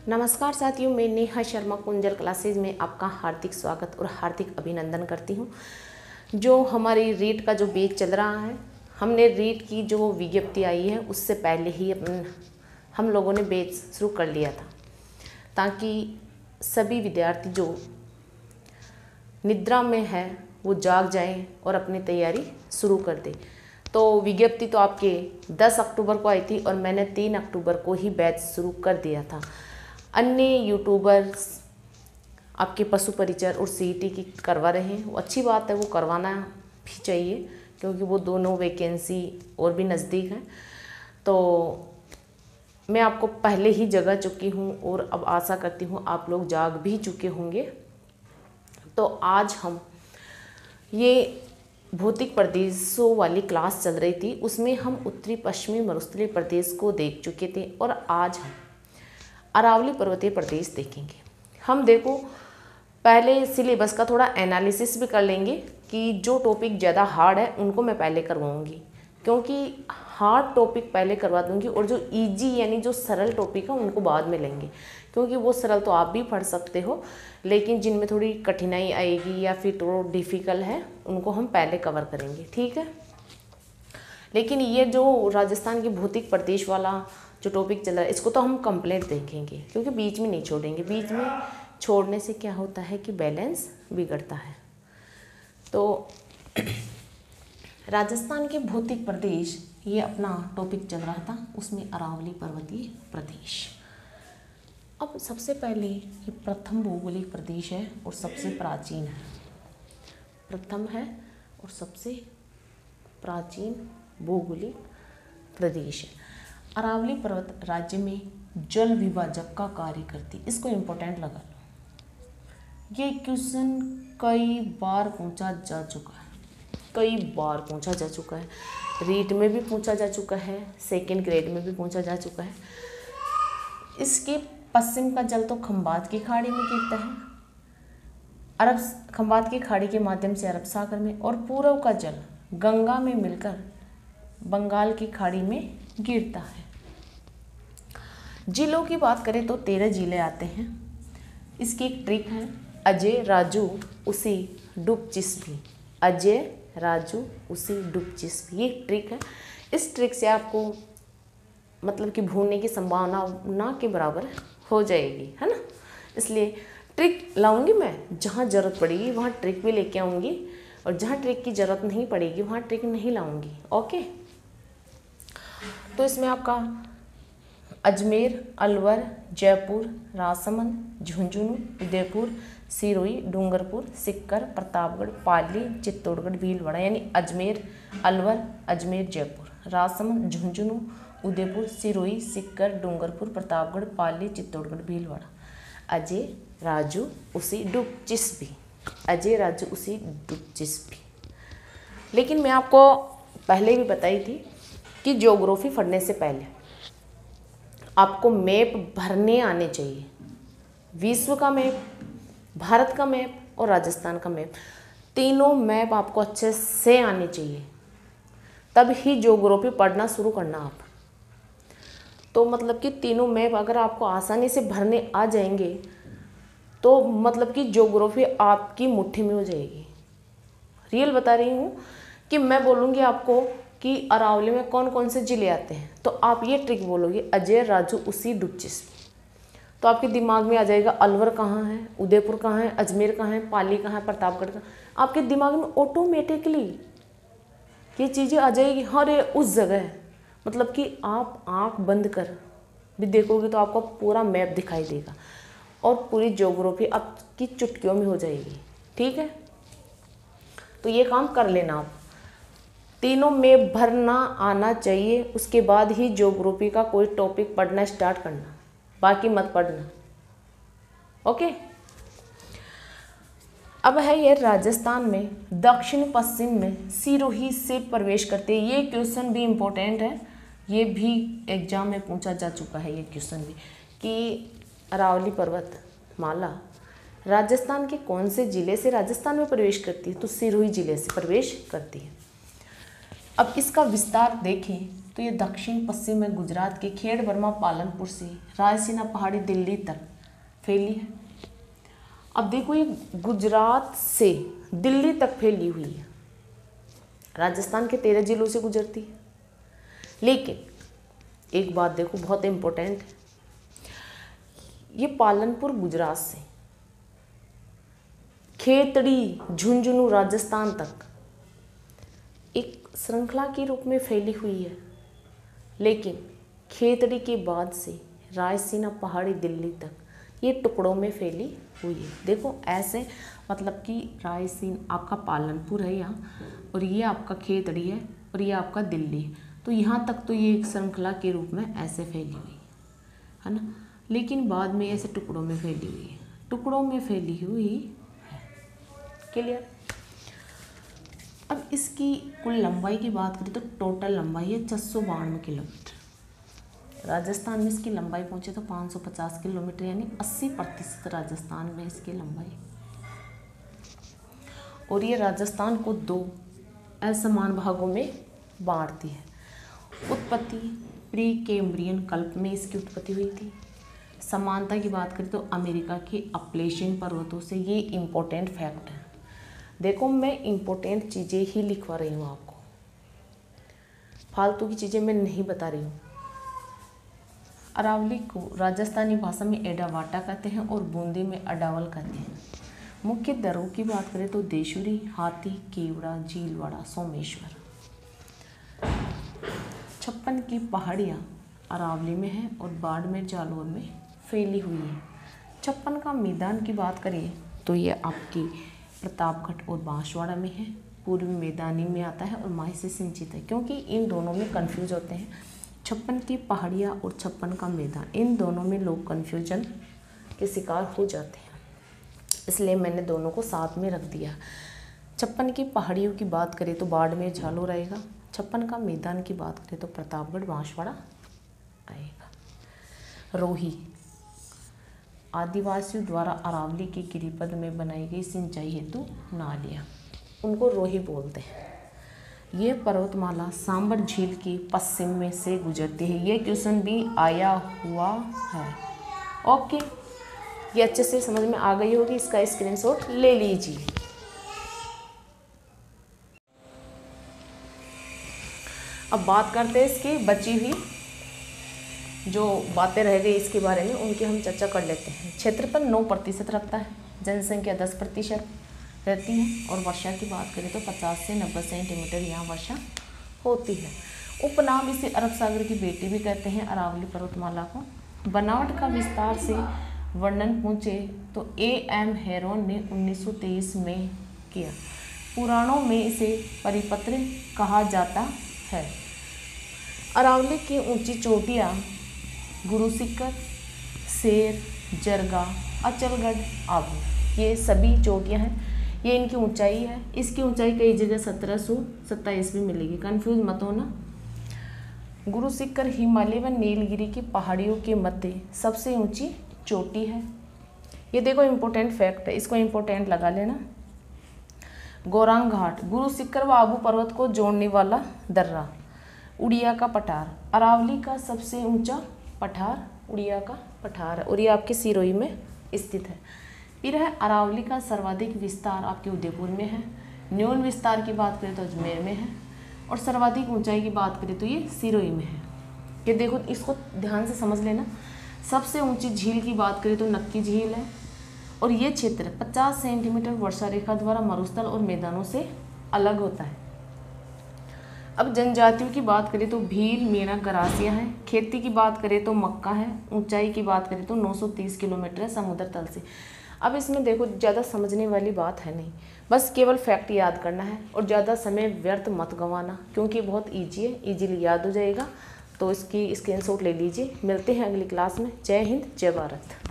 नमस्कार साथियों, मैं नेहा शर्मा कुंजल क्लासेज में आपका हार्दिक स्वागत और हार्दिक अभिनंदन करती हूँ। जो हमारी रीट का जो बैच चल रहा है, हमने रीट की जो विज्ञप्ति आई है उससे पहले ही हम लोगों ने बैच शुरू कर लिया था, ताकि सभी विद्यार्थी जो निद्रा में है वो जाग जाएं और अपनी तैयारी शुरू कर दें। तो विज्ञप्ति तो आपके 10 अक्टूबर को आई थी और मैंने 3 अक्टूबर को ही बैच शुरू कर दिया था। अन्य यूट्यूबर्स आपके पशु परिचर और सीईटी की करवा रहे हैं, वो अच्छी बात है, वो करवाना भी चाहिए क्योंकि वो दोनों वैकेंसी और भी नज़दीक हैं। तो मैं आपको पहले ही जगा चुकी हूँ और अब आशा करती हूँ आप लोग जाग भी चुके होंगे। तो आज हम ये भौतिक प्रदेशों वाली क्लास चल रही थी, उसमें हम उत्तरी पश्चिमी मरुस्थलीय प्रदेश को देख चुके थे और आज हम अरावली पर्वतीय प्रदेश देखेंगे। हम देखो पहले सिलेबस का थोड़ा एनालिसिस भी कर लेंगे कि जो टॉपिक ज़्यादा हार्ड है उनको मैं पहले करवाऊंगी, क्योंकि हार्ड टॉपिक पहले करवा दूंगी और जो इजी यानी जो सरल टॉपिक है उनको बाद में लेंगे, क्योंकि वो सरल तो आप भी पढ़ सकते हो, लेकिन जिनमें थोड़ी कठिनाई आएगी या फिर थोड़ा डिफ़िकल्ट है उनको हम पहले कवर करेंगे, ठीक है। लेकिन ये जो राजस्थान की भौतिक प्रदेश वाला जो टॉपिक चल रहा है इसको तो हम कंप्लीट देखेंगे, क्योंकि बीच में नहीं छोड़ेंगे। बीच में छोड़ने से क्या होता है कि बैलेंस बिगड़ता है। तो राजस्थान के भौतिक प्रदेश ये अपना टॉपिक चल रहा था, उसमें अरावली पर्वतीय प्रदेश। अब सबसे पहले ये प्रथम भौगोलिक प्रदेश है और सबसे प्राचीन है, प्रथम है और सबसे प्राचीन भौगोलिक प्रदेश है। अरावली पर्वत राज्य में जल विभाजक का कार्य करती, इसको इम्पोर्टेंट लगा लो। ये क्वेश्चन कई बार पूछा जा चुका है, कई बार पूछा जा चुका है, रीट में भी पूछा जा चुका है, सेकेंड ग्रेड में भी पूछा जा चुका है। इसके पश्चिम का जल तो खंबात की खाड़ी में गिरता है, खंबात की खाड़ी के माध्यम से अरब सागर में, और पूर्व का जल गंगा में मिलकर बंगाल की खाड़ी में गिरता है। जिलों की बात करें तो 13 जिले आते हैं। इसकी एक ट्रिक है, अजय राजू उसी डूब चिस्पी, अजय राजू उसी डूब चिस्पी, ये ट्रिक है। इस ट्रिक से आपको मतलब कि भूलने की संभावना ना के बराबर हो जाएगी, है ना। इसलिए ट्रिक लाऊंगी मैं, जहाँ ज़रूरत पड़ेगी वहाँ ट्रिक भी लेके आऊँगी, और जहाँ ट्रिक की ज़रूरत नहीं पड़ेगी वहाँ ट्रिक नहीं लाऊंगी, ओके। तो इसमें आपका अजमेर, अलवर, जयपुर, राजसमंद, झुंझुनू, उदयपुर, सिरोही, डूंगरपुर, सिक्कर, प्रतापगढ़, पाली, चित्तौड़गढ़, भीलवाड़ा, यानी अजमेर, अलवर, अजमेर, जयपुर, राजसमंद, झुंझुनू, उदयपुर, सिरोही, सिक्कर, डूंगरपुर, प्रतापगढ़, पाली, चित्तौड़गढ़, भीलवाड़ा। अजय राजू उसी डूब चिस्पी, अजय राजू उसी डूब चिस्पी। लेकिन मैं आपको पहले भी बताई थी कि ज्योग्राफी पढ़ने से पहले आपको मैप भरने आने चाहिए। विश्व का मैप, भारत का मैप और राजस्थान का मैप, तीनों मैप आपको अच्छे से आने चाहिए, तब ही ज्योग्राफी पढ़ना शुरू करना आप। तो मतलब कि तीनों मैप अगर आपको आसानी से भरने आ जाएंगे तो मतलब कि ज्योग्राफी आपकी मुट्ठी में हो जाएगी। रियल बता रही हूँ कि मैं बोलूँगी आपको कि अरावली में कौन कौन से जिले आते हैं, तो आप ये ट्रिक बोलोगे, अजय राजू उसी डूब चिस्पी, तो आपके दिमाग में आ जाएगा अलवर कहाँ है, उदयपुर कहाँ है, अजमेर कहाँ है, पाली कहाँ है, प्रतापगढ़ कहाँ। आपके दिमाग में ऑटोमेटिकली ये चीज़ें आ जाएगी, हाँ रे उस जगह है। मतलब कि आप आँख बंद कर भी देखोगे तो आपको पूरा मैप दिखाई देगा और पूरी ज्योग्राफी आपकी चुटकियों में हो जाएगी, ठीक है। तो ये काम कर लेना आप, तीनों में भरना आना चाहिए, उसके बाद ही ज्योग्राफी का कोई टॉपिक पढ़ना स्टार्ट करना, बाकी मत पढ़ना, ओके। अब है ये राजस्थान में दक्षिण पश्चिम में सिरोही से प्रवेश करते हैं। ये क्वेश्चन भी इम्पोर्टेंट है, ये भी एग्जाम में पूछा जा चुका है ये क्वेश्चन भी, कि अरावली पर्वत माला राजस्थान के कौन से जिले से राजस्थान में प्रवेश करती है, तो सिरोही जिले से प्रवेश करती है। अब इसका विस्तार देखें तो ये दक्षिण पश्चिम में गुजरात के खेड़ बर्मा पालनपुर से रायसीना पहाड़ी दिल्ली तक फैली है। अब देखो ये गुजरात से दिल्ली तक फैली हुई है, राजस्थान के 13 जिलों से गुजरती है। लेकिन एक बात देखो बहुत इम्पोर्टेंट है, ये पालनपुर गुजरात से खेतड़ी झुंझुनू राजस्थान तक एक श्रृंखला के रूप में फैली हुई है, लेकिन खेतड़ी के बाद से रायसीना पहाड़ी दिल्ली तक ये टुकड़ों में फैली हुई है। देखो ऐसे मतलब कि रायसीन आपका पालनपुर है यहाँ, और ये आपका खेतड़ी है, और ये आपका दिल्ली है, तो यहाँ तक तो ये एक श्रृंखला के रूप में ऐसे फैली हुई है ना, लेकिन बाद में ऐसे टुकड़ों में फैली हुई है, टुकड़ों में फैली हुई है। क्लियर। अब इसकी कुल लंबाई की बात करें तो टोटल लंबाई है 652 किलोमीटर। राजस्थान में इसकी लंबाई पहुँचे तो 550 किलोमीटर, यानी 80% राजस्थान में इसकी लंबाई। और ये राजस्थान को 2 असमान भागों में बांटती है। उत्पत्ति प्री कैम्ब्रियन कल्प में इसकी उत्पत्ति हुई थी। समानता की बात करें तो अमेरिका के अपलेशियन पर्वतों से, ये इम्पोर्टेंट फैक्ट है। देखो मैं इम्पोर्टेंट चीज़ें ही लिखवा रही हूँ आपको, फालतू की चीज़ें मैं नहीं बता रही हूँ। अरावली को राजस्थानी भाषा में एडावाटा कहते हैं और बूंदी में अडावल कहते हैं। मुख्य दरों की बात करें तो देशुरी, हाथी, केवड़ा, झीलवाड़ा, सोमेश्वर। 56 की पहाड़ियाँ अरावली में है और बाड़मेर जालौर में फैली हुई है। 56 का मैदान की बात करें तो ये आपकी प्रतापगढ़ और बांसवाड़ा में है, पूर्वी मैदानी में आता है और माही से सिंचित है, क्योंकि इन दोनों में कंफ्यूज होते हैं। 56 की पहाड़ियाँ और 56 का मैदान, इन दोनों में लोग कन्फ्यूजन के शिकार हो जाते हैं, इसलिए मैंने दोनों को साथ में रख दिया। 56 की पहाड़ियों की बात करें तो बाड़मेर जालौर आएगा, 56 का मैदान की बात करें तो प्रतापगढ़ बांसवाड़ा आएगा। रोही आदिवासियों द्वारा अरावली के गिरिपद में बनाई गई सिंचाई हेतु नालियाँ, उनको रोही बोलते हैं। ये पर्वतमाला सांबर झील की पश्चिम में से गुजरती है। ये क्वेश्चन भी आया हुआ है। ओके, ये अच्छे से समझ में आ गई होगी, इसका स्क्रीनशॉट ले लीजिए। अब बात करते हैं इसकी बची हुई जो बातें रह गई इसके बारे में, उनकी हम चर्चा कर लेते हैं। क्षेत्रफल 9% रखता है, जनसंख्या 10% रहती है, और वर्षा की बात करें तो 50 से 90 सेंटीमीटर यहाँ वर्षा होती है। उपनाम इसे अरब सागर की बेटी भी कहते हैं अरावली पर्वतमाला को। बनावट का विस्तार से वर्णन पूछे तो A.M. हेरोन ने 1923 में किया। पुराणों में इसे परिपत्र कहा जाता है। अरावली की ऊंची चोटियाँ गुरुशिखर, शेर, जरगा, अचलगढ़, आबू, ये सभी चोटियाँ हैं, ये इनकी ऊंचाई है। इसकी ऊंचाई कई जगह 1727 भी मिलेगी, कंफ्यूज मत होना। गुरुशिखर हिमालय व नीलगिरी की पहाड़ियों के मध्य सबसे ऊंची चोटी है। ये देखो इम्पोर्टेंट फैक्ट है, इसको इम्पोर्टेंट लगा लेना। गौरांग घाट गुरुशिखर व आबू पर्वत को जोड़ने वाला दर्रा। उड़िया का पठार अरावली का सबसे ऊंचा पठार उड़िया का पठार है, और ये आपके सिरोही में स्थित है। फिर है अरावली का सर्वाधिक विस्तार आपके उदयपुर में है। न्यून विस्तार की बात करें तो अजमेर में है, और सर्वाधिक ऊंचाई की बात करें तो ये सिरोही में है। ये देखो, इसको ध्यान से समझ लेना। सबसे ऊंची झील की बात करें तो नक्की झील है, और ये क्षेत्र 50 सेंटीमीटर वर्षा रेखा द्वारा मरुस्थल और मैदानों से अलग होता है। अब जनजातियों की बात करें तो भील, मेना, गरासिया है। खेती की बात करें तो मक्का है। ऊंचाई की बात करें तो 930 किलोमीटर है समुद्र तल से। अब इसमें देखो ज़्यादा समझने वाली बात है नहीं, बस केवल फैक्ट याद करना है, और ज़्यादा समय व्यर्थ मत गंवाना, क्योंकि बहुत ईजी है, ईजीली याद हो जाएगा। तो इसकी स्क्रीनशॉट ले लीजिए। मिलते हैं अगली क्लास में। जय हिंद, जय भारत।